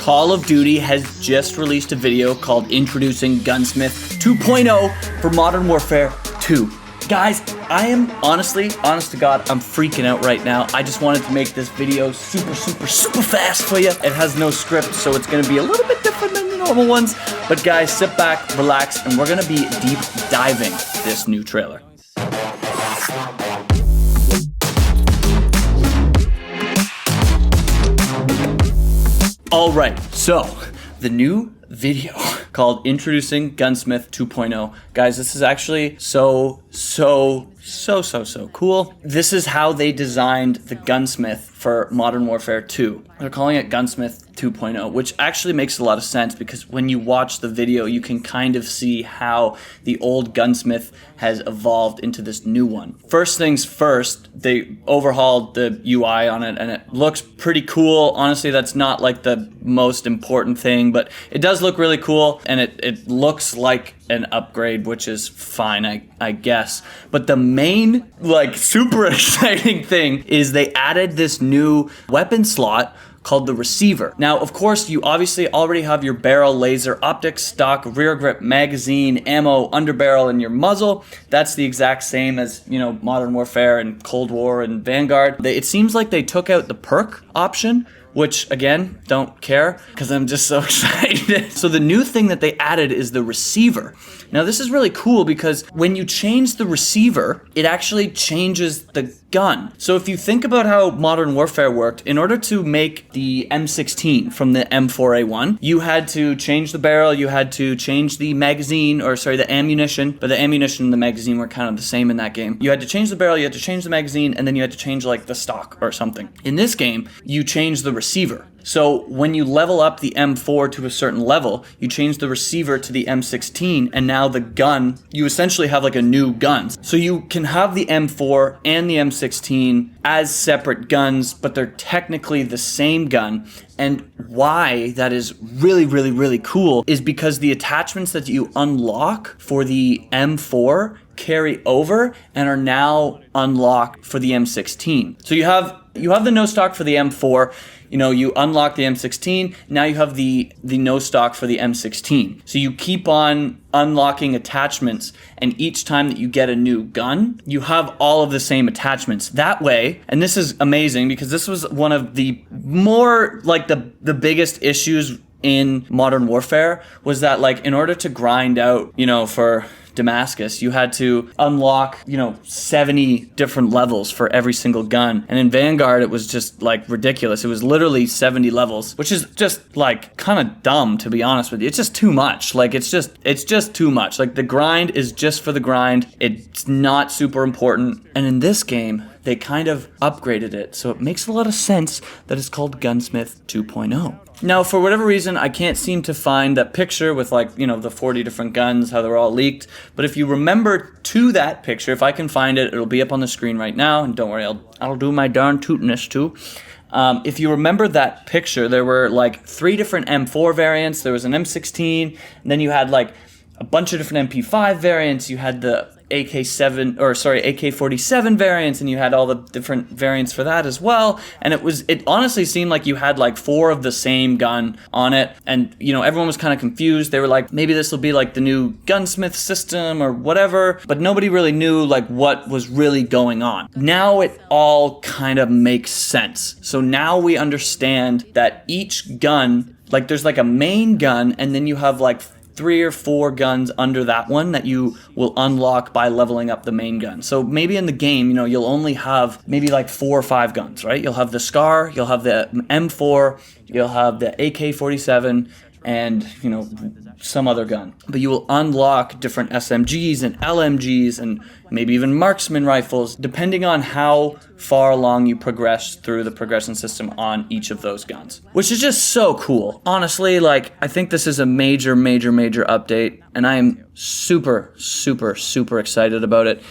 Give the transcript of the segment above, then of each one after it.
Call of Duty has just released a video called Introducing Gunsmith 2.0 for Modern Warfare 2. Guys, I am honest to God, I'm freaking out right now. I just wanted to make this video super fast for you. It has no script, so it's gonna be a little bit different than the normal ones. But guys, sit back, relax, and we're gonna be deep diving this new trailer. Alright, so the new video called Introducing Gunsmith 2.0. Guys, this is actually so cool. This is how they designed the Gunsmith for Modern Warfare 2. They're calling it Gunsmith 2.0, which actually makes a lot of sense because when you watch the video, you can kind of see how the old Gunsmith has evolved into this new one. First things first, they overhauled the UI on it and it looks pretty cool. Honestly, that's not like the most important thing, but it does look really cool and it looks like an upgrade, which is fine, I guess. But the main, super exciting thing is they added this new weapon slot called the receiver. Now, of course, you obviously already have your barrel, laser, optics, stock, rear grip, magazine, ammo, underbarrel, and your muzzle. That's the exact same as, Modern Warfare and Cold War and Vanguard. It seems like they took out the perk option, which, again, don't care because I'm just so excited. So the new thing that they added is the receiver. Now, this is really cool because when you change the receiver, it actually changes the gun. So if you think about how Modern Warfare worked, in order to make the M16 from the M4A1, you had to change the barrel, you had to change the magazine, the ammunition, but the ammunition and the magazine were kind of the same in that game. You had to change the barrel, you had to change the magazine, and then you had to change the stock or something. In this game, you change the receiver. So when you level up the M4 to a certain level, you change the receiver to the M16, and now the gun, you essentially have a new gun. So you can have the M4 and the M16 as separate guns, but they're technically the same gun. And why that is really cool is because the attachments that you unlock for the M4 carry over and are now unlocked for the M16. So you have the no stock for the M4, you unlock the M16, now you have the no stock for the M16. So you keep on unlocking attachments, and each time that you get a new gun, you have all of the same attachments. That way, and this is amazing because this was one of the more, the biggest issues in Modern Warfare was that, in order to grind out, for Damascus, you had to unlock, 70 different levels for every single gun. And in Vanguard, it was just ridiculous. It was literally 70 levels, which is just kind of dumb, to be honest with you. It's just too much. It's just too much. The grind is just for the grind. It's not super important. And in this game, they kind of upgraded it. So it makes a lot of sense that it's called Gunsmith 2.0. Now, for whatever reason, I can't seem to find that picture with the 40 different guns, how they're all leaked. But if you remember to that picture, if I can find it, it'll be up on the screen right now. And don't worry, I'll do my darn tootiness too. If you remember that picture, there were 3 different M4 variants. There was an M16, and then you had a bunch of different MP5 variants. You had the AK-47 variants, and you had all the different variants for that as well. And it honestly seemed like you had 4 of the same gun on it. And, everyone was kind of confused. They were maybe this will be the new Gunsmith system or whatever. But nobody really knew what was really going on. Now it all kind of makes sense. So now we understand that each gun, there's a main gun, and then you have 3 or 4 guns under that one that you will unlock by leveling up the main gun. So maybe in the game, you'll only have maybe 4 or 5 guns, right? You'll have the SCAR, you'll have the M4, you'll have the AK-47, and, some other gun. But you will unlock different SMGs and LMGs and maybe even marksman rifles, depending on how far along you progress through the progression system on each of those guns. Which is just so cool. Honestly, I think this is a major update, and I am super excited about it.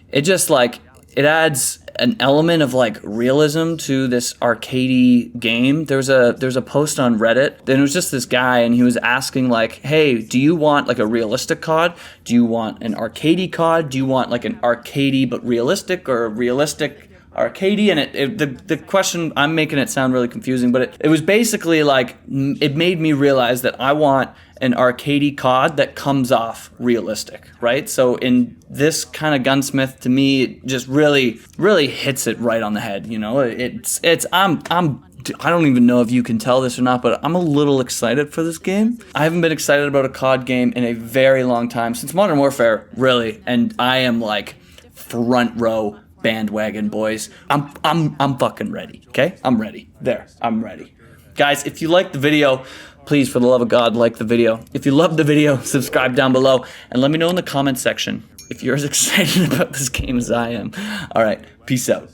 It just, it adds an element of realism to this arcadey game. There's a post on Reddit, and it was just this guy, and he was asking hey, do you want a realistic COD? Do you want an arcadey COD? Do you want an arcadey but realistic, or a realistic arcadey, and the question, I'm making it sound really confusing, but it was basically like, it made me realize that I want an arcadey COD that comes off realistic, right? So in this kind of Gunsmith, to me, it just really hits it right on the head. You know, I don't even know if you can tell this or not, but I'm a little excited for this game. I haven't been excited about a COD game in a very long time, since Modern Warfare, really, and I am like front row bandwagon, boys. I'm fucking ready. Okay, I'm ready. I'm ready. Guys, if you like the video, please, for the love of God, like the video. If you love the video, subscribe down below, and let me know in the comment section if you're as excited about this game as I am. All right, peace out.